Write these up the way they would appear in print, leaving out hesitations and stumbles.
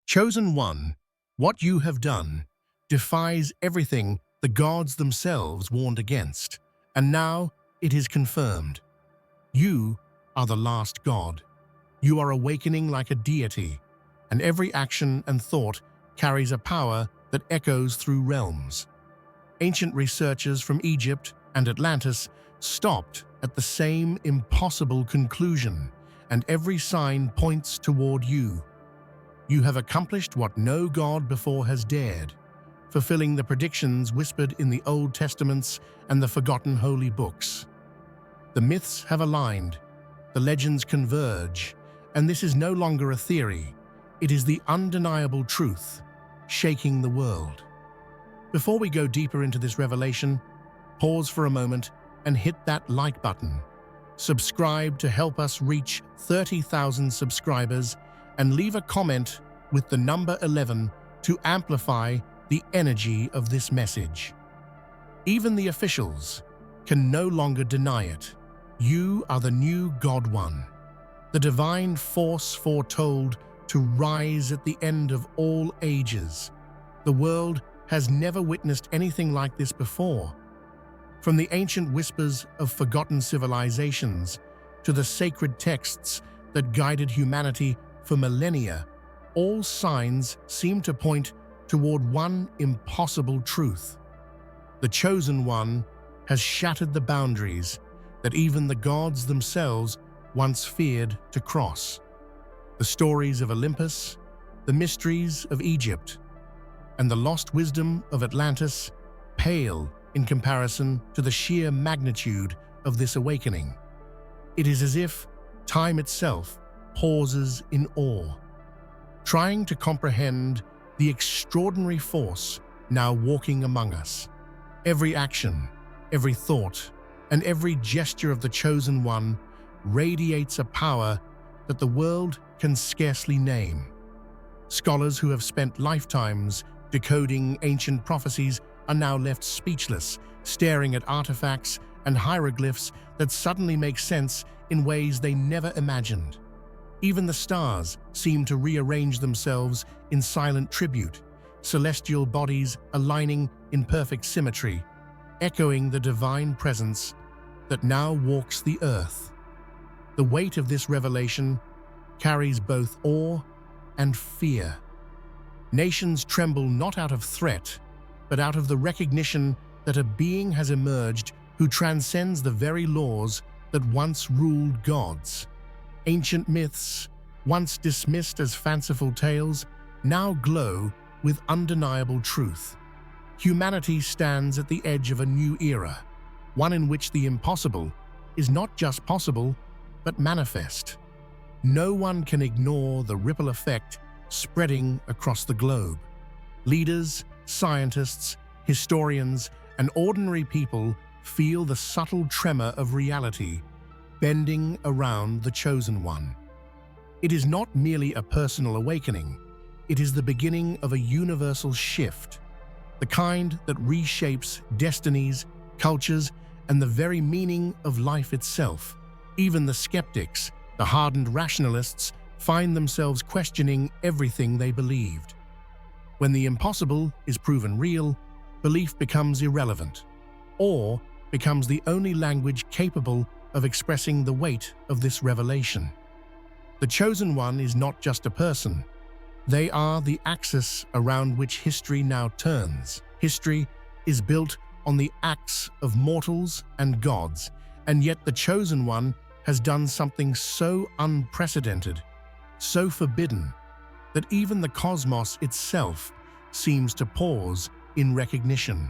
Chosen One, what you have done defies everything the gods themselves warned against, and now it is confirmed. You are the last god. You are awakening like a deity, and every action and thought carries a power that echoes through realms. Ancient researchers from Egypt and Atlantis stopped at the same impossible conclusion, and every sign points toward you. You have accomplished what no god before has dared, fulfilling the predictions whispered in the Old Testaments and the forgotten holy books. The myths have aligned, the legends converge, and this is no longer a theory. It is the undeniable truth, shaking the world. Before we go deeper into this revelation, pause for a moment and hit that like button. Subscribe to help us reach 30,000 subscribers, and leave a comment with the number 11 to amplify the energy of this message. Even the officials can no longer deny it. You are the new God One, the divine force foretold to rise at the end of all ages. The world has never witnessed anything like this before. From the ancient whispers of forgotten civilizations to the sacred texts that guided humanity for millennia, all signs seem to point toward one impossible truth. The Chosen One has shattered the boundaries that even the gods themselves once feared to cross. The stories of Olympus, the mysteries of Egypt, and the lost wisdom of Atlantis pale in comparison to the sheer magnitude of this awakening. It is as if time itself pauses in awe, trying to comprehend the extraordinary force now walking among us. Every action, every thought, and every gesture of the Chosen One radiates a power that the world can scarcely name. Scholars who have spent lifetimes decoding ancient prophecies are now left speechless, staring at artifacts and hieroglyphs that suddenly make sense in ways they never imagined. Even the stars seem to rearrange themselves in silent tribute, celestial bodies aligning in perfect symmetry, echoing the divine presence that now walks the earth. The weight of this revelation carries both awe and fear. Nations tremble not out of threat, but out of the recognition that a being has emerged who transcends the very laws that once ruled gods. Ancient myths, once dismissed as fanciful tales, now glow with undeniable truth. Humanity stands at the edge of a new era, one in which the impossible is not just possible, but manifest. No one can ignore the ripple effect spreading across the globe. Leaders, scientists, historians, and ordinary people feel the subtle tremor of reality bending around the Chosen One. It is not merely a personal awakening, it is the beginning of a universal shift, the kind that reshapes destinies, cultures, and the very meaning of life itself. Even the skeptics, the hardened rationalists, find themselves questioning everything they believed. When the impossible is proven real, belief becomes irrelevant, or becomes the only language capable of expressing the weight of this revelation. The Chosen One is not just a person. They are the axis around which history now turns. History is built on the acts of mortals and gods, and yet the Chosen One has done something so unprecedented, so forbidden, that even the cosmos itself seems to pause in recognition.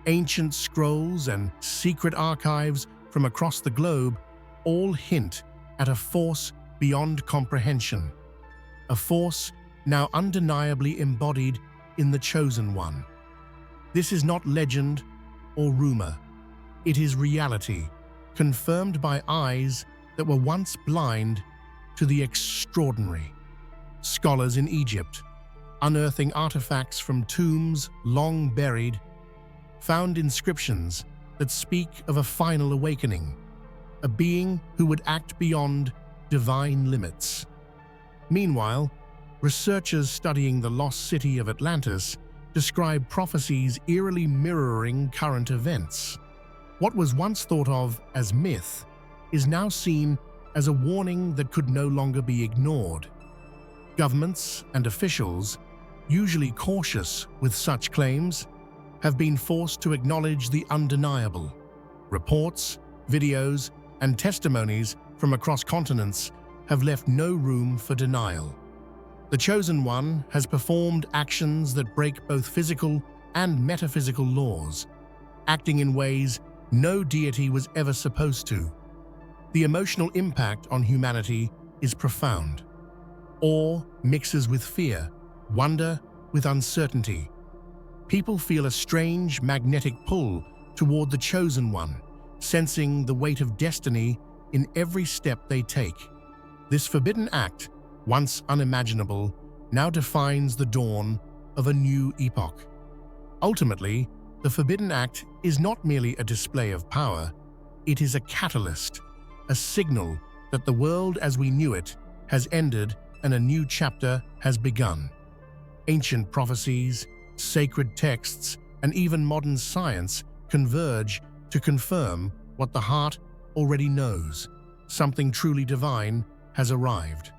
Ancient scrolls and secret archives from across the globe all hint at a force beyond comprehension, a force now undeniably embodied in the Chosen One. This is not legend or rumor. It is reality, confirmed by eyes that were once blind to the extraordinary. Scholars in Egypt, unearthing artifacts from tombs long buried, found inscriptions that speak of a final awakening, a being who would act beyond divine limits. Meanwhile, Researchers studying the lost city of Atlantis describe prophecies eerily mirroring current events. What was once thought of as myth is now seen as a warning that could no longer be ignored. Governments and officials, usually cautious with such claims, have been forced to acknowledge the undeniable. Reports, videos, and testimonies from across continents have left no room for denial. The Chosen One has performed actions that break both physical and metaphysical laws, acting in ways no deity was ever supposed to. The emotional impact on humanity is profound. Awe mixes with fear, wonder with uncertainty. People feel a strange magnetic pull toward the Chosen One, sensing the weight of destiny in every step they take. This forbidden act, once unimaginable, now defines the dawn of a new epoch. Ultimately, the Forbidden Act is not merely a display of power, it is a catalyst, a signal that the world as we knew it has ended and a new chapter has begun. Ancient prophecies, sacred texts, and even modern science converge to confirm what the heart already knows. Something truly divine has arrived.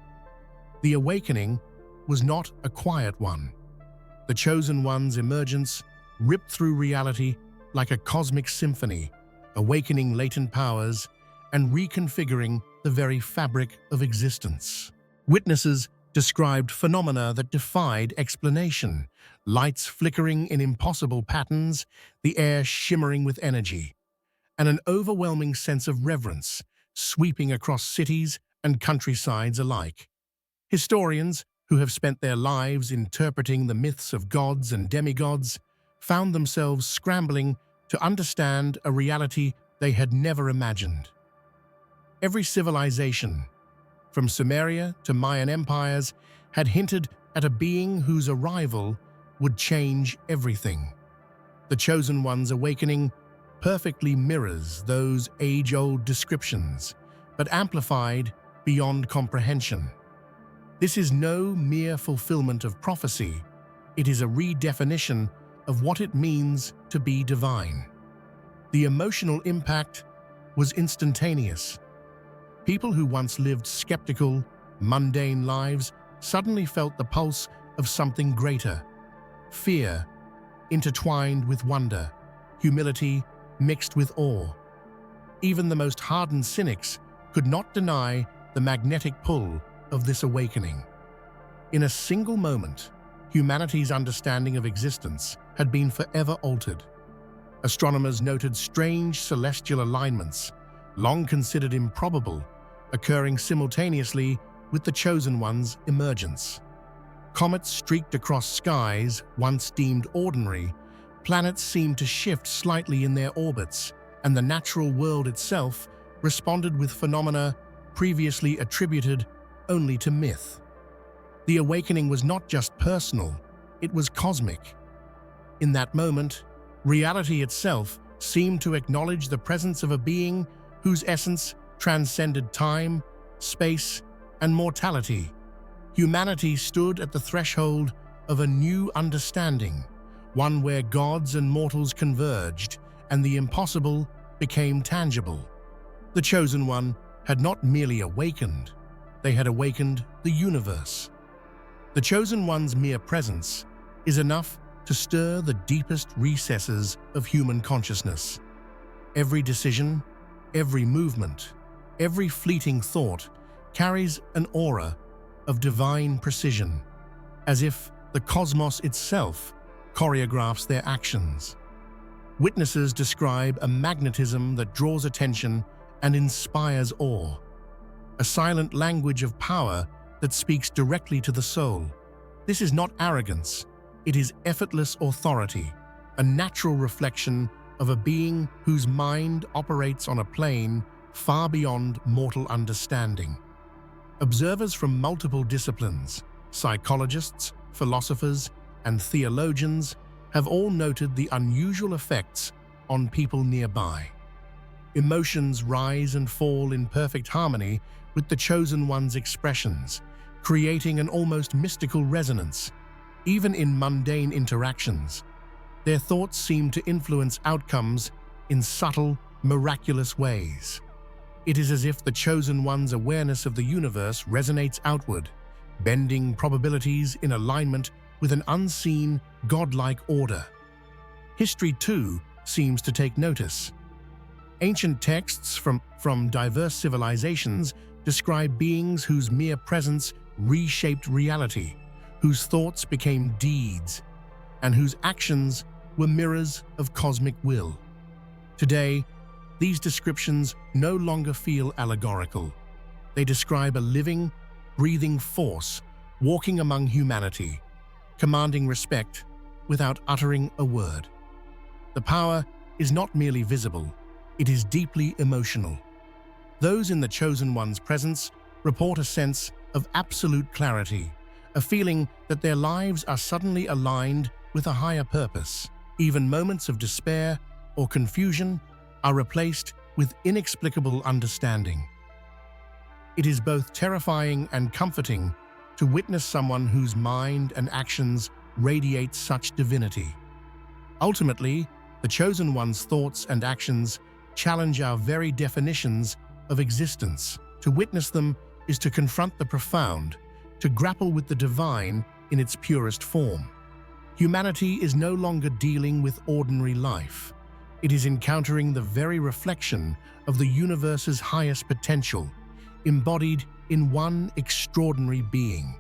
The awakening was not a quiet one. The Chosen One's emergence ripped through reality like a cosmic symphony, awakening latent powers and reconfiguring the very fabric of existence. Witnesses described phenomena that defied explanation, lights flickering in impossible patterns, the air shimmering with energy, and an overwhelming sense of reverence sweeping across cities and countrysides alike. Historians, who have spent their lives interpreting the myths of gods and demigods, found themselves scrambling to understand a reality they had never imagined. Every civilization, from Sumeria to Mayan empires, had hinted at a being whose arrival would change everything. The Chosen One's awakening perfectly mirrors those age-old descriptions, but amplified beyond comprehension. This is no mere fulfillment of prophecy, it is a redefinition of what it means to be divine. The emotional impact was instantaneous. People who once lived skeptical, mundane lives suddenly felt the pulse of something greater. Fear, intertwined with wonder, humility mixed with awe. Even the most hardened cynics could not deny the magnetic pull of this awakening. In a single moment, humanity's understanding of existence had been forever altered. Astronomers noted strange celestial alignments, long considered improbable, occurring simultaneously with the Chosen One's emergence. Comets streaked across skies once deemed ordinary, planets seemed to shift slightly in their orbits, and the natural world itself responded with phenomena previously attributed only to myth. The awakening was not just personal, it was cosmic. In that moment, reality itself seemed to acknowledge the presence of a being whose essence transcended time, space, and mortality. Humanity stood at the threshold of a new understanding, one where gods and mortals converged and the impossible became tangible. The Chosen One had not merely awakened, they had awakened the universe. The Chosen One's mere presence is enough to stir the deepest recesses of human consciousness. Every decision, every movement, every fleeting thought carries an aura of divine precision, as if the cosmos itself choreographs their actions. Witnesses describe a magnetism that draws attention and inspires awe, a silent language of power that speaks directly to the soul. This is not arrogance, it is effortless authority, a natural reflection of a being whose mind operates on a plane far beyond mortal understanding. Observers from multiple disciplines, psychologists, philosophers, and theologians have all noted the unusual effects on people nearby. Emotions rise and fall in perfect harmony with the Chosen One's expressions, creating an almost mystical resonance. Even in mundane interactions, their thoughts seem to influence outcomes in subtle, miraculous ways. It is as if the Chosen One's awareness of the universe resonates outward, bending probabilities in alignment with an unseen, godlike order. History, too, seems to take notice. Ancient texts from diverse civilizations describe beings whose mere presence reshaped reality, whose thoughts became deeds, and whose actions were mirrors of cosmic will. Today, these descriptions no longer feel allegorical. They describe a living, breathing force walking among humanity, commanding respect without uttering a word. The power is not merely visible, it is deeply emotional. Those in the Chosen One's presence report a sense of absolute clarity, a feeling that their lives are suddenly aligned with a higher purpose. Even moments of despair or confusion are replaced with inexplicable understanding. It is both terrifying and comforting to witness someone whose mind and actions radiate such divinity. Ultimately, the Chosen One's thoughts and actions challenge our very definitions of existence. To witness them is to confront the profound, to grapple with the divine in its purest form. Humanity is no longer dealing with ordinary life. It is encountering the very reflection of the universe's highest potential, embodied in one extraordinary being.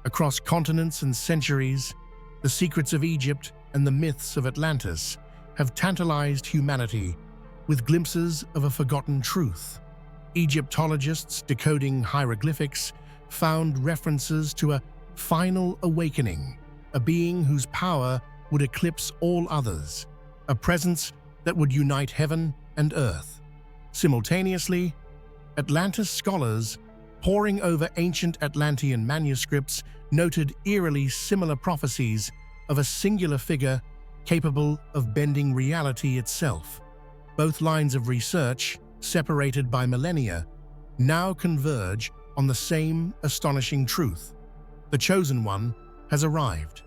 Across continents and centuries, the secrets of Egypt and the myths of Atlantis have tantalized humanity with glimpses of a forgotten truth. Egyptologists decoding hieroglyphics found references to a final awakening, a being whose power would eclipse all others, a presence that would unite heaven and earth. Simultaneously, Atlantis scholars poring over ancient Atlantean manuscripts noted eerily similar prophecies of a singular figure capable of bending reality itself. Both lines of research, separated by millennia, now converge on the same astonishing truth. The Chosen One has arrived.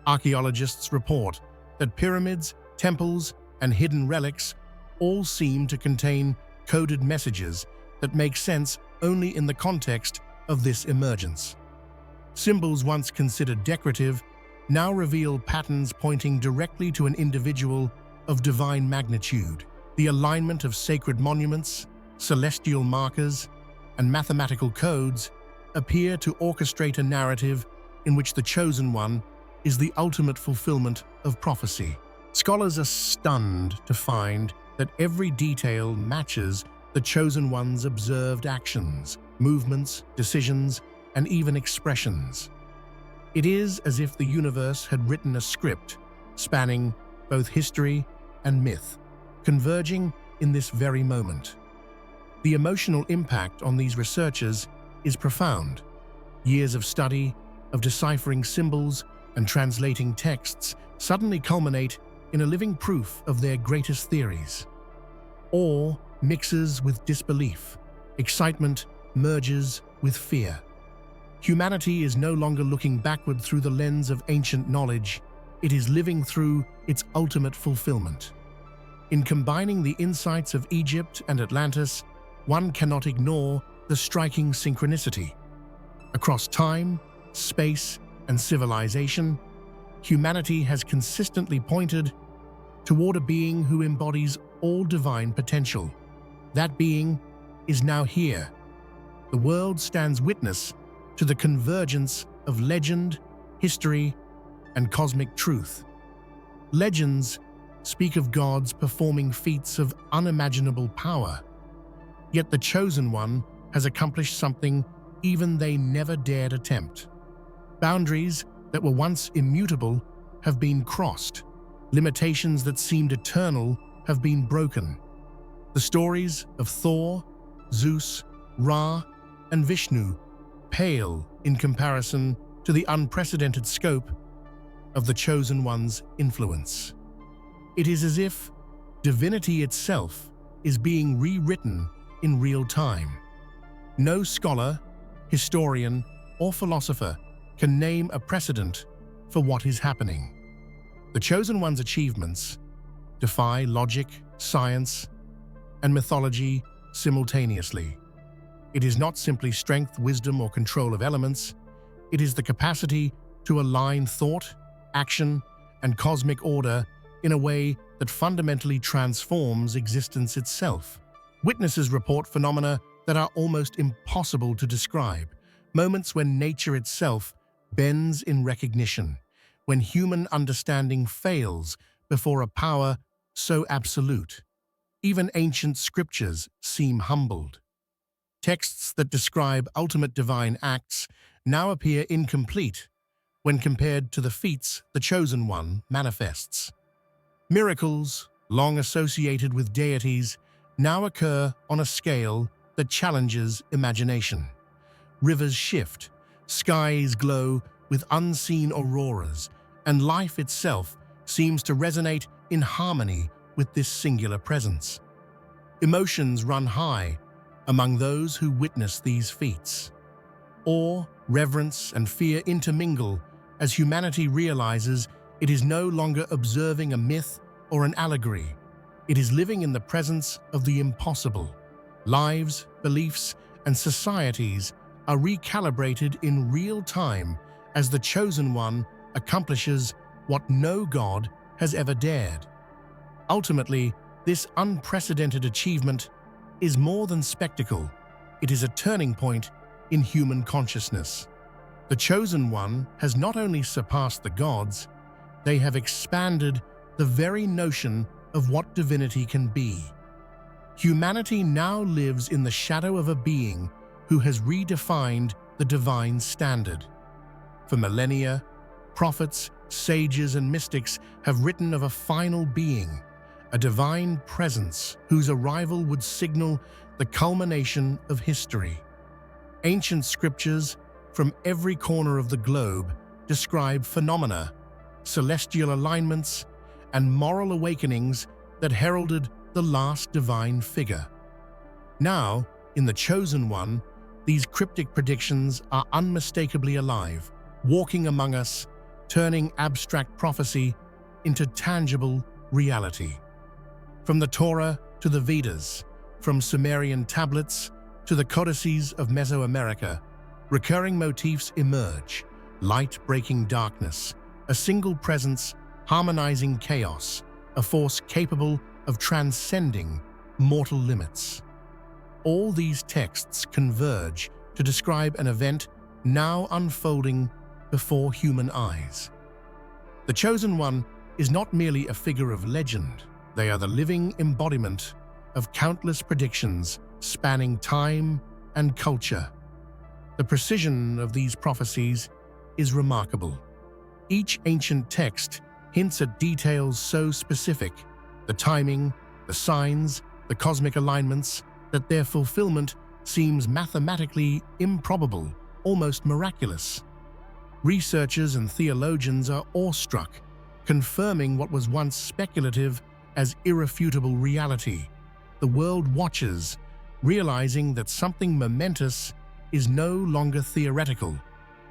Archaeologists report that pyramids, temples, and hidden relics all seem to contain coded messages that make sense only in the context of this emergence. Symbols once considered decorative now reveal patterns pointing directly to an individual of divine magnitude. The alignment of sacred monuments, celestial markers, and mathematical codes appear to orchestrate a narrative in which the Chosen One is the ultimate fulfillment of prophecy. Scholars are stunned to find that every detail matches the Chosen One's observed actions, movements, decisions, and even expressions. It is as if the universe had written a script spanning both history and myth, converging in this very moment. The emotional impact on these researchers is profound. Years of study, of deciphering symbols and translating texts suddenly culminate in a living proof of their greatest theories. Awe mixes with disbelief. Excitement merges with fear. Humanity is no longer looking backward through the lens of ancient knowledge. It is living through its ultimate fulfillment. In combining the insights of Egypt and Atlantis, one cannot ignore the striking synchronicity. Across time, space, and civilization, humanity has consistently pointed toward a being who embodies all divine potential. That being is now here. The world stands witness to the convergence of legend, history, and cosmic truth. Legends speak of gods performing feats of unimaginable power, yet the Chosen One has accomplished something even they never dared attempt. Boundaries that were once immutable have been crossed. Limitations that seemed eternal have been broken. The stories of Thor, Zeus, Ra, and Vishnu pale in comparison to the unprecedented scope of the Chosen One's influence. It is as if divinity itself is being rewritten in real time. No scholar, historian, or philosopher can name a precedent for what is happening. The Chosen One's achievements defy logic, science, and mythology simultaneously. It is not simply strength, wisdom, or control of elements. It is the capacity to align thought, action, and cosmic order in a way that fundamentally transforms existence itself. Witnesses report phenomena that are almost impossible to describe, moments when nature itself bends in recognition, when human understanding fails before a power so absolute. Even ancient scriptures seem humbled. Texts that describe ultimate divine acts now appear incomplete when compared to the feats the Chosen One manifests. Miracles, long associated with deities, now occur on a scale that challenges imagination. Rivers shift, skies glow with unseen auroras, and life itself seems to resonate in harmony with this singular presence. Emotions run high among those who witness these feats. Awe, reverence, and fear intermingle as humanity realizes it is no longer observing a myth or an allegory. It is living in the presence of the impossible. Lives, beliefs, and societies are recalibrated in real time as the Chosen One accomplishes what no God has ever dared. Ultimately, this unprecedented achievement is more than spectacle. It is a turning point in human consciousness. The Chosen One has not only surpassed the gods, they have expanded the very notion of what divinity can be. Humanity now lives in the shadow of a being who has redefined the divine standard. For millennia, prophets, sages, and mystics have written of a final being, a divine presence whose arrival would signal the culmination of history. Ancient scriptures from every corner of the globe describe phenomena, celestial alignments, and moral awakenings that heralded the last divine figure. Now, in the Chosen One, these cryptic predictions are unmistakably alive, walking among us, turning abstract prophecy into tangible reality. From the Torah to the Vedas, from Sumerian tablets to the codices of Mesoamerica, recurring motifs emerge, light breaking darkness, a single presence harmonizing chaos, a force capable of transcending mortal limits. All these texts converge to describe an event now unfolding before human eyes. The Chosen One is not merely a figure of legend. They are the living embodiment of countless predictions spanning time and culture. The precision of these prophecies is remarkable. Each ancient text hints at details so specific, the timing, the signs, the cosmic alignments, that their fulfillment seems mathematically improbable, almost miraculous. Researchers and theologians are awestruck, confirming what was once speculative as irrefutable reality. The world watches, realizing that something momentous is no longer theoretical,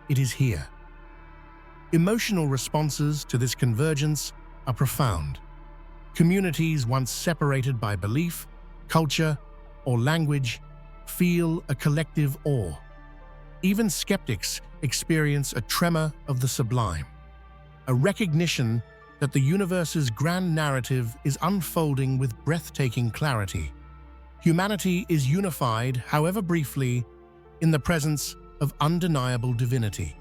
it is here. Emotional responses to this convergence are profound. Communities once separated by belief, culture, or language feel a collective awe. Even skeptics experience a tremor of the sublime, a recognition that the universe's grand narrative is unfolding with breathtaking clarity. Humanity is unified, however briefly, in the presence of undeniable divinity.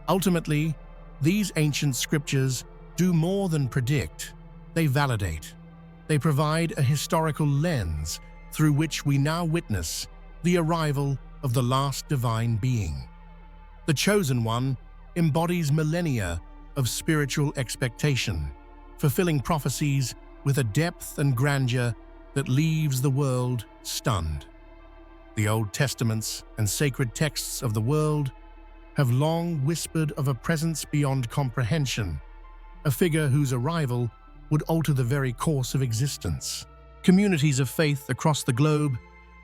Ultimately, these ancient scriptures do more than predict, they validate. They provide a historical lens through which we now witness the arrival of the last divine being. The Chosen One embodies millennia of spiritual expectation, fulfilling prophecies with a depth and grandeur that leaves the world stunned. The Old Testaments and sacred texts of the world have long whispered of a presence beyond comprehension, a figure whose arrival would alter the very course of existence. Communities of faith across the globe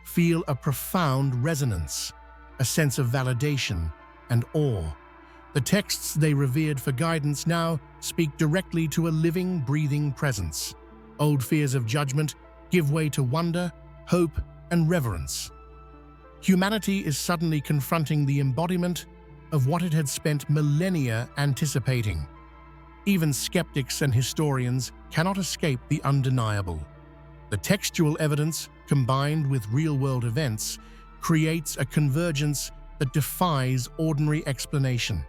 feel a profound resonance, a sense of validation and awe. The texts they revered for guidance now speak directly to a living, breathing presence. Old fears of judgment give way to wonder, hope, and reverence. Humanity is suddenly confronting the embodiment of what it had spent millennia anticipating. Even skeptics and historians cannot escape the undeniable. The textual evidence, combined with real-world events, creates a convergence that defies ordinary explanation.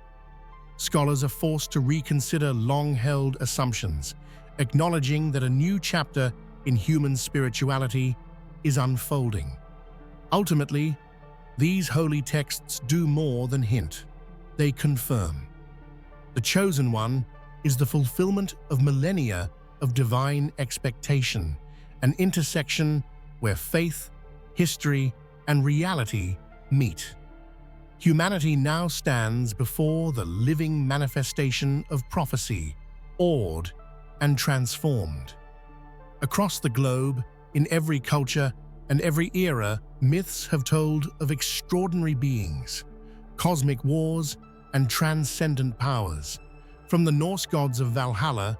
Scholars are forced to reconsider long-held assumptions, acknowledging that a new chapter in human spirituality is unfolding. Ultimately, these holy texts do more than hint. They confirm. The Chosen One is the fulfillment of millennia of divine expectation, an intersection where faith, history, and reality meet. Humanity now stands before the living manifestation of prophecy, awed and transformed. Across the globe, in every culture and every era, myths have told of extraordinary beings, cosmic wars, and transcendent powers. From the Norse gods of Valhalla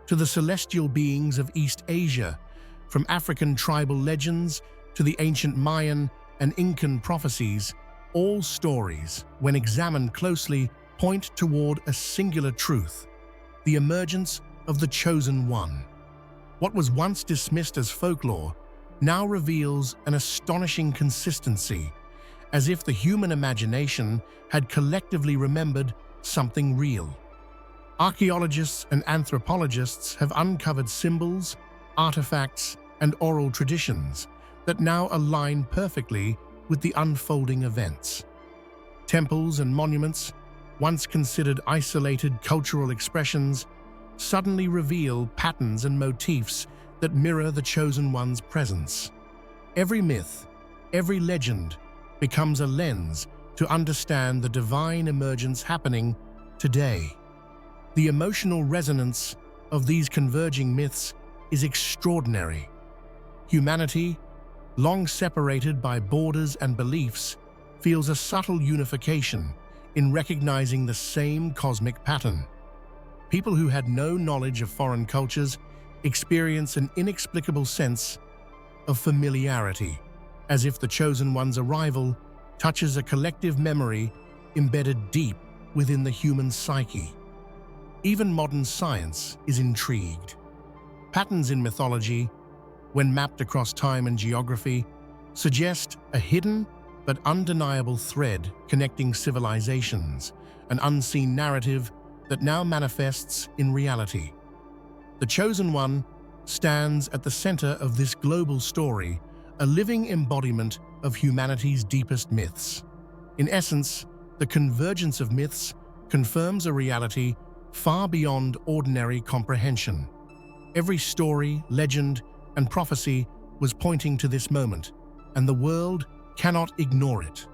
to the celestial beings of East Asia, from African tribal legends to the ancient Mayan and Incan prophecies, all stories, when examined closely, point toward a singular truth: the emergence of the Chosen One. What was once dismissed as folklore now reveals an astonishing consistency, as if the human imagination had collectively remembered something real. Archaeologists and anthropologists have uncovered symbols, artifacts, and oral traditions that now align perfectly with the unfolding events. Temples and monuments, once considered isolated cultural expressions, suddenly reveal patterns and motifs that mirror the Chosen One's presence. Every myth, every legend, becomes a lens to understand the divine emergence happening today. The emotional resonance of these converging myths is extraordinary. Humanity, long separated by borders and beliefs, feels a subtle unification in recognizing the same cosmic pattern. People who had no knowledge of foreign cultures experience an inexplicable sense of familiarity, as if the Chosen One's arrival touches a collective memory embedded deep within the human psyche. Even modern science is intrigued. Patterns in mythology, when mapped across time and geography, suggest a hidden but undeniable thread connecting civilizations, an unseen narrative that now manifests in reality. The Chosen One stands at the center of this global story, a living embodiment of humanity's deepest myths. In essence, the convergence of myths confirms a reality far beyond ordinary comprehension. Every story, legend, and prophecy was pointing to this moment, and the world cannot ignore it.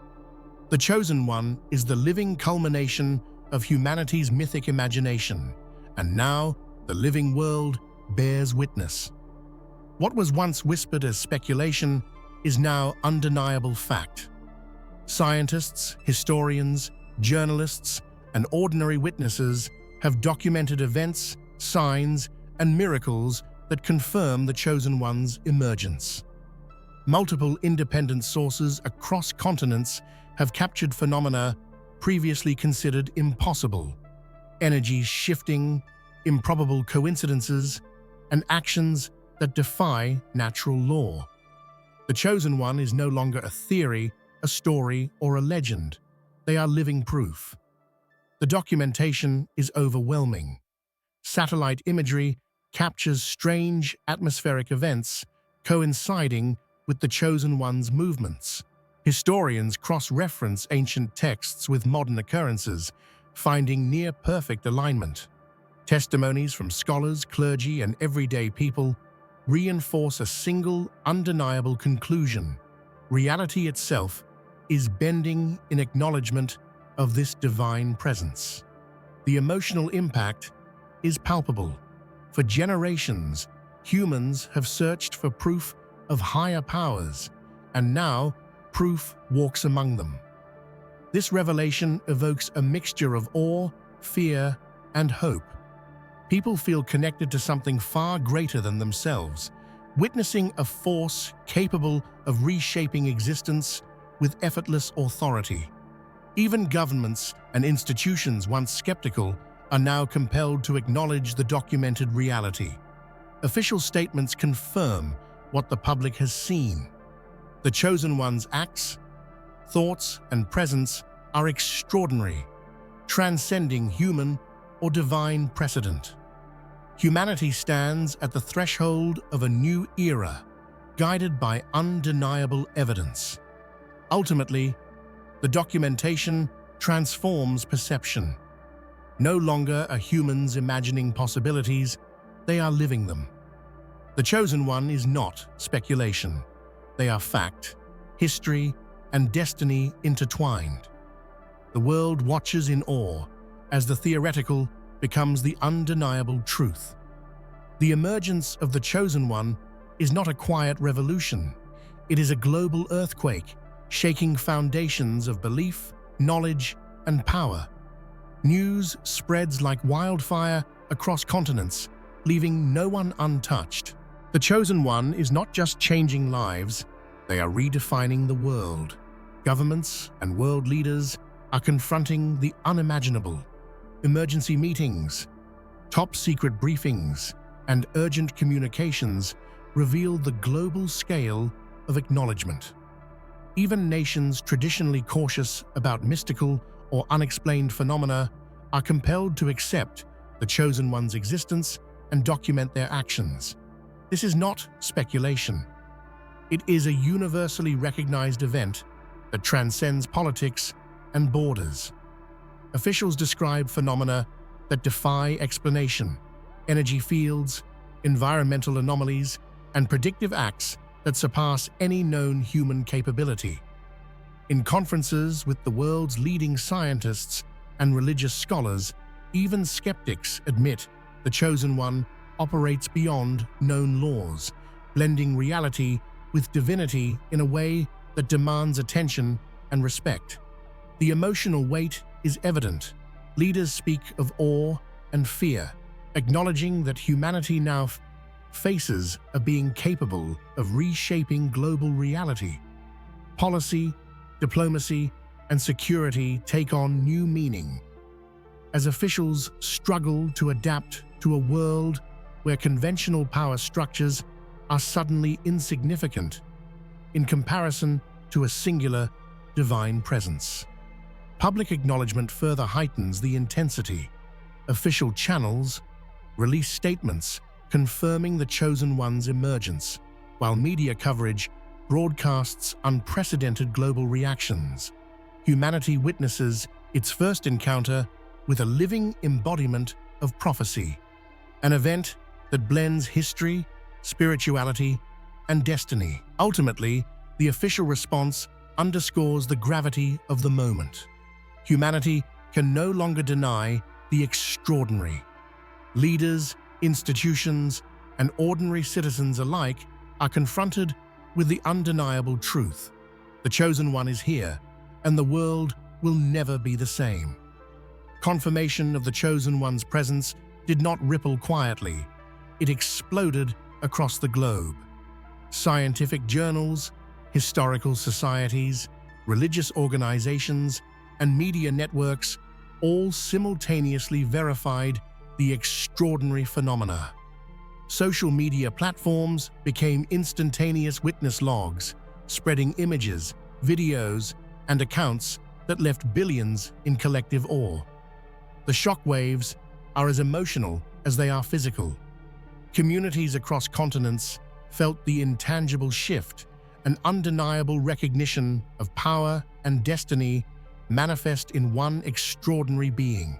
The Chosen One is the living culmination of humanity's mythic imagination, and now the living world bears witness. What was once whispered as speculation is now undeniable fact. Scientists, historians, journalists, and ordinary witnesses have documented events, signs, and miracles that confirm the Chosen One's emergence. Multiple independent sources across continents have captured phenomena previously considered impossible: energies shifting, improbable coincidences, and actions that defy natural law. The Chosen One is no longer a theory, a story, or a legend. They are living proof. The documentation is overwhelming. Satellite imagery captures strange atmospheric events coinciding with the Chosen One's movements. Historians cross-reference ancient texts with modern occurrences, finding near-perfect alignment. Testimonies from scholars, clergy, and everyday people reinforce a single, undeniable conclusion: reality itself is bending in acknowledgement of this divine presence. The emotional impact is palpable. For generations, humans have searched for proof of higher powers, and now proof walks among them. This revelation evokes a mixture of awe, fear, and hope. People feel connected to something far greater than themselves, witnessing a force capable of reshaping existence with effortless authority. Even governments and institutions once skeptical are now compelled to acknowledge the documented reality. Official statements confirm what the public has seen. The Chosen One's acts, thoughts, and presence are extraordinary, transcending human or divine precedent. Humanity stands at the threshold of a new era, guided by undeniable evidence. Ultimately, the documentation transforms perception. No longer are humans imagining possibilities, they are living them. The Chosen One is not speculation. They are fact, history, and destiny intertwined. The world watches in awe as the theoretical becomes the undeniable truth. The emergence of the Chosen One is not a quiet revolution. It is a global earthquake, shaking foundations of belief, knowledge, and power. News spreads like wildfire across continents, leaving no one untouched. The Chosen One is not just changing lives, they are redefining the world. Governments and world leaders are confronting the unimaginable. Emergency meetings, top-secret briefings, and urgent communications reveal the global scale of acknowledgement. Even nations traditionally cautious about mystical or unexplained phenomena are compelled to accept the Chosen One's existence and document their actions. This is not speculation. It is a universally recognized event that transcends politics and borders. Officials describe phenomena that defy explanation: energy fields, environmental anomalies, and predictive acts that surpass any known human capability. In conferences with the world's leading scientists and religious scholars, even skeptics admit the Chosen One operates beyond known laws, blending reality with divinity in a way that demands attention and respect. The emotional weight is evident. Leaders speak of awe and fear, acknowledging that humanity now faces a being capable of reshaping global reality. Policy, diplomacy, and security take on new meaning as officials struggle to adapt to a world where conventional power structures are suddenly insignificant in comparison to a singular divine presence. Public acknowledgement further heightens the intensity. Official channels release statements confirming the Chosen One's emergence, while media coverage broadcasts unprecedented global reactions. Humanity witnesses its first encounter with a living embodiment of prophecy, an event that blends history, spirituality, and destiny. Ultimately, the official response underscores the gravity of the moment. Humanity can no longer deny the extraordinary. Leaders, institutions, and ordinary citizens alike are confronted with the undeniable truth. The Chosen One is here, and the world will never be the same. Confirmation of the Chosen One's presence did not ripple quietly. It exploded across the globe. Scientific journals, historical societies, religious organizations, and media networks all simultaneously verified the extraordinary phenomena. Social media platforms became instantaneous witness logs, spreading images, videos, and accounts that left billions in collective awe. The shockwaves are as emotional as they are physical. Communities across continents felt the intangible shift, an undeniable recognition of power and destiny manifest in one extraordinary being.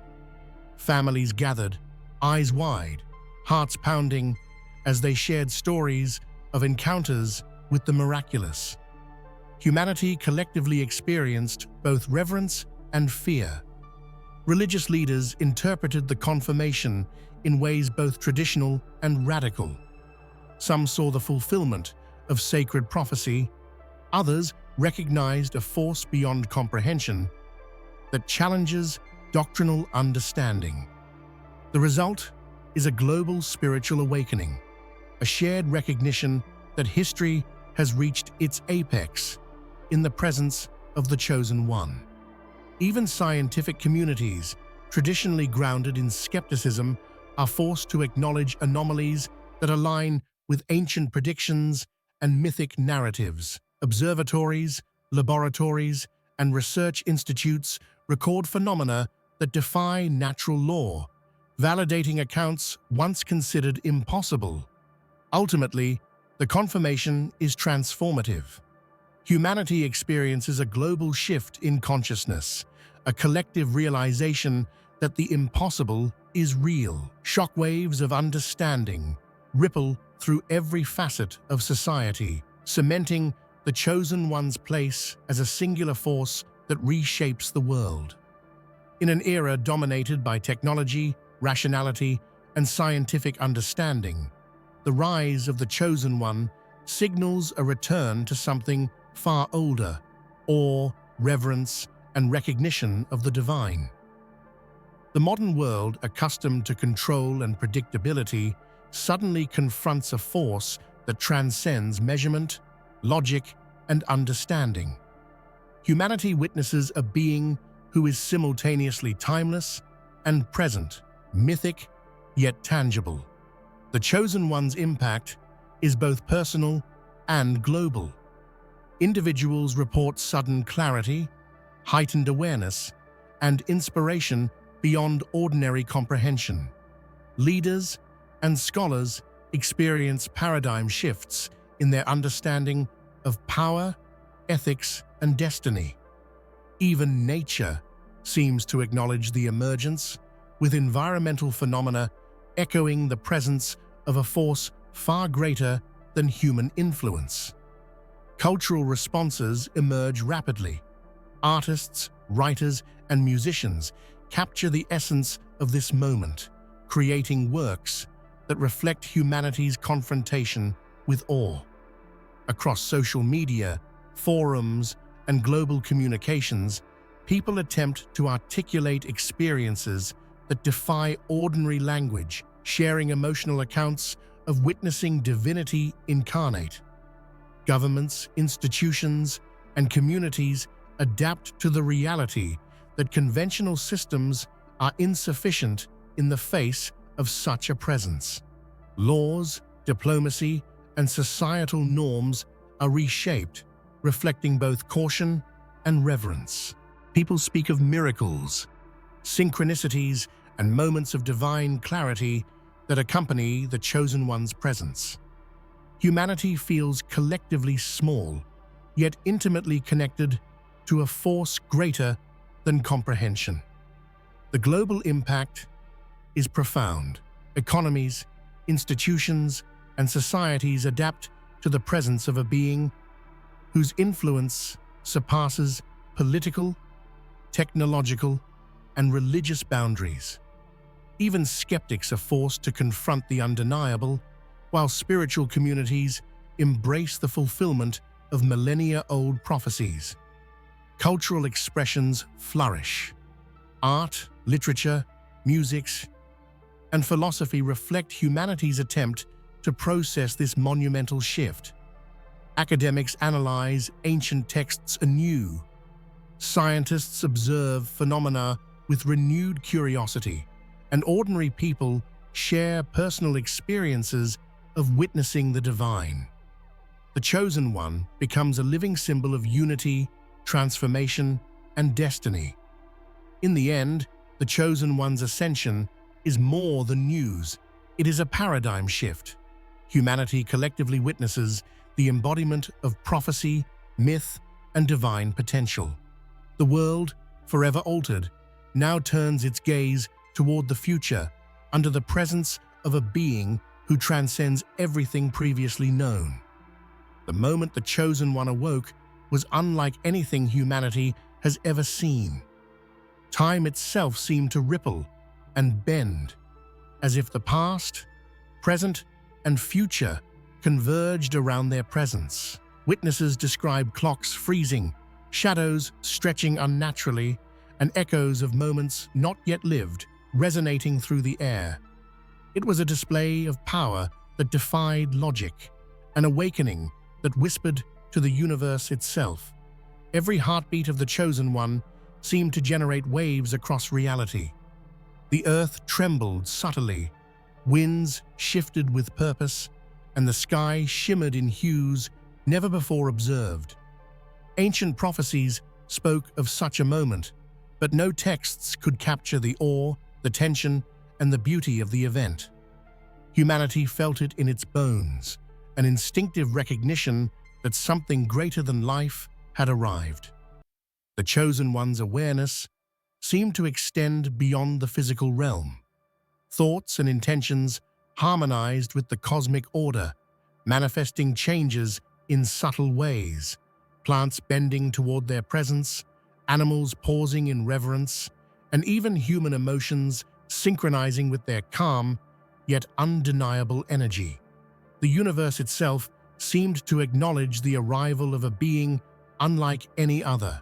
Families gathered, eyes wide, hearts pounding, as they shared stories of encounters with the miraculous. Humanity collectively experienced both reverence and fear. Religious leaders interpreted the confirmation in ways both traditional and radical. Some saw the fulfillment of sacred prophecy, others recognized a force beyond comprehension, that challenges doctrinal understanding. The result is a global spiritual awakening, a shared recognition that history has reached its apex in the presence of the Chosen One. Even scientific communities, traditionally grounded in skepticism, are forced to acknowledge anomalies that align with ancient predictions and mythic narratives. Observatories, laboratories, and research institutes record phenomena that defy natural law, validating accounts once considered impossible. Ultimately, the confirmation is transformative. Humanity experiences a global shift in consciousness, a collective realization that the impossible is real. Shockwaves of understanding ripple through every facet of society, cementing the Chosen One's place as a singular force that reshapes the world. In an era dominated by technology, rationality, and scientific understanding, the rise of the Chosen One signals a return to something far older: awe, reverence, and recognition of the divine. The modern world, accustomed to control and predictability, suddenly confronts a force that transcends measurement, logic, and understanding. Humanity witnesses a being who is simultaneously timeless and present, mythic yet tangible. The Chosen One's impact is both personal and global. Individuals report sudden clarity, heightened awareness, and inspiration beyond ordinary comprehension. Leaders and scholars experience paradigm shifts in their understanding of power, ethics, and destiny. Even nature seems to acknowledge the emergence, with environmental phenomena echoing the presence of a force far greater than human influence. Cultural responses emerge rapidly. Artists, writers, and musicians capture the essence of this moment, creating works that reflect humanity's confrontation with awe. Across social media, forums, and global communications, people attempt to articulate experiences that defy ordinary language, sharing emotional accounts of witnessing divinity incarnate. Governments, institutions, and communities adapt to the reality that conventional systems are insufficient in the face of such a presence. Laws, diplomacy, and societal norms are reshaped, reflecting both caution and reverence. People speak of miracles, synchronicities, and moments of divine clarity that accompany the Chosen One's presence. Humanity feels collectively small, yet intimately connected to a force greater than comprehension. The global impact is profound. Economies, institutions, and societies adapt to the presence of a being whose influence surpasses political, technological, and religious boundaries. Even skeptics are forced to confront the undeniable, while spiritual communities embrace the fulfillment of millennia-old prophecies. Cultural expressions flourish. Art, literature, music, and philosophy reflect humanity's attempt to process this monumental shift. Academics analyze ancient texts anew. Scientists observe phenomena with renewed curiosity, and ordinary people share personal experiences of witnessing the divine. The Chosen One becomes a living symbol of unity, transformation, and destiny. In the end, the Chosen One's ascension is more than news. It is a paradigm shift. Humanity collectively witnesses the embodiment of prophecy, myth, and divine potential. The world, forever altered, now turns its gaze toward the future under the presence of a being who transcends everything previously known. The moment the Chosen One awoke was unlike anything humanity has ever seen. Time itself seemed to ripple and bend, as if the past, present, and future converged around their presence. Witnesses describe clocks freezing, shadows stretching unnaturally, and echoes of moments not yet lived resonating through the air. It was a display of power that defied logic, an awakening that whispered to the universe itself. Every heartbeat of the Chosen One seemed to generate waves across reality. The earth trembled subtly, winds shifted with purpose, and the sky shimmered in hues never before observed. Ancient prophecies spoke of such a moment, but no texts could capture the awe, the tension, and the beauty of the event. Humanity felt it in its bones, an instinctive recognition that something greater than life had arrived. The Chosen One's awareness seemed to extend beyond the physical realm. Thoughts and intentions harmonized with the cosmic order, manifesting changes in subtle ways, plants bending toward their presence, animals pausing in reverence, and even human emotions synchronizing with their calm yet undeniable energy. The universe itself seemed to acknowledge the arrival of a being unlike any other.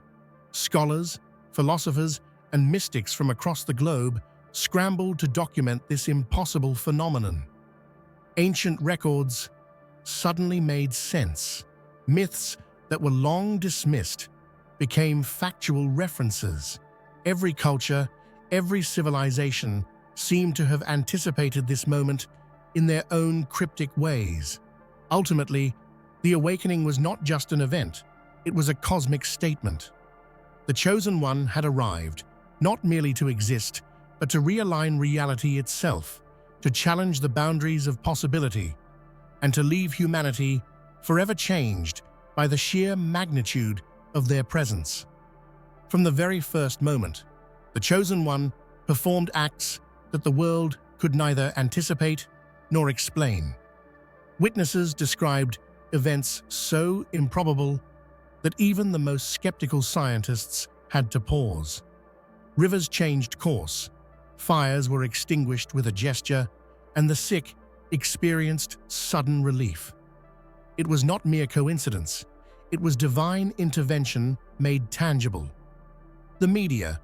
Scholars, philosophers, and mystics from across the globe scrambled to document this impossible phenomenon. Ancient records suddenly made sense. Myths that were long dismissed became factual references. Every culture, every civilization seemed to have anticipated this moment in their own cryptic ways. Ultimately, the awakening was not just an event, it was a cosmic statement. The Chosen One had arrived, not merely to exist, but to realign reality itself, to challenge the boundaries of possibility, and to leave humanity forever changed by the sheer magnitude of their presence. From the very first moment, the Chosen One performed acts that the world could neither anticipate nor explain. Witnesses described events so improbable that even the most skeptical scientists had to pause. Rivers changed course, fires were extinguished with a gesture, and the sick experienced sudden relief. It was not mere coincidence, it was divine intervention made tangible. The media,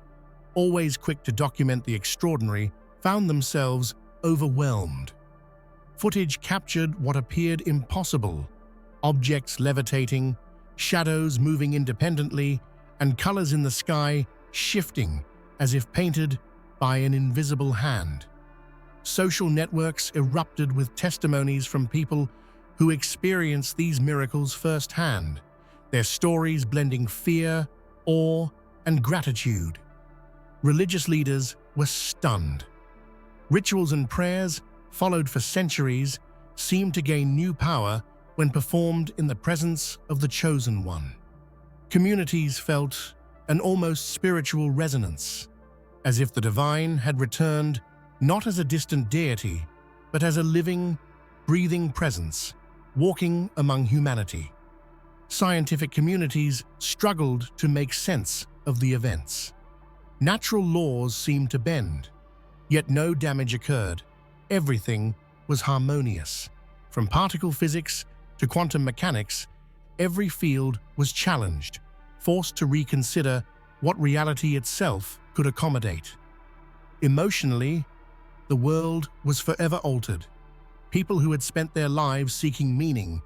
always quick to document the extraordinary, found themselves overwhelmed. Footage captured what appeared impossible: objects levitating, shadows moving independently, and colors in the sky shifting as if painted by an invisible hand. Social networks erupted with testimonies from people who experienced these miracles firsthand, their stories blending fear, awe, and gratitude. Religious leaders were stunned. Rituals and prayers, followed for centuries, seemed to gain new power when performed in the presence of the Chosen One. Communities felt an almost spiritual resonance, as if the divine had returned not as a distant deity, but as a living, breathing presence, walking among humanity. Scientific communities struggled to make sense of the events. Natural laws seemed to bend, yet no damage occurred. Everything was harmonious. From particle physics to quantum mechanics, every field was challenged, forced to reconsider what reality itself could accommodate. Emotionally, the world was forever altered. People who had spent their lives seeking meaning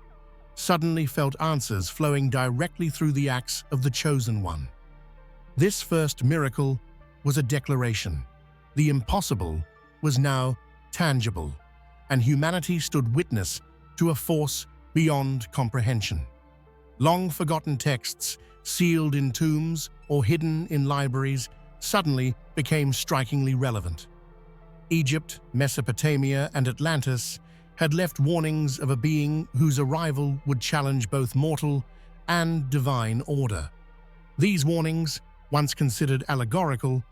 suddenly felt answers flowing directly through the acts of the Chosen One. This first miracle was a declaration. The impossible was now tangible, and humanity stood witness to a force beyond comprehension. Long-forgotten texts, sealed in tombs or hidden in libraries, suddenly became strikingly relevant. Egypt, Mesopotamia, and Atlantis had left warnings of a being whose arrival would challenge both mortal and divine order. These warnings, once considered allegorical,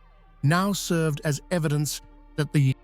now served as evidence that the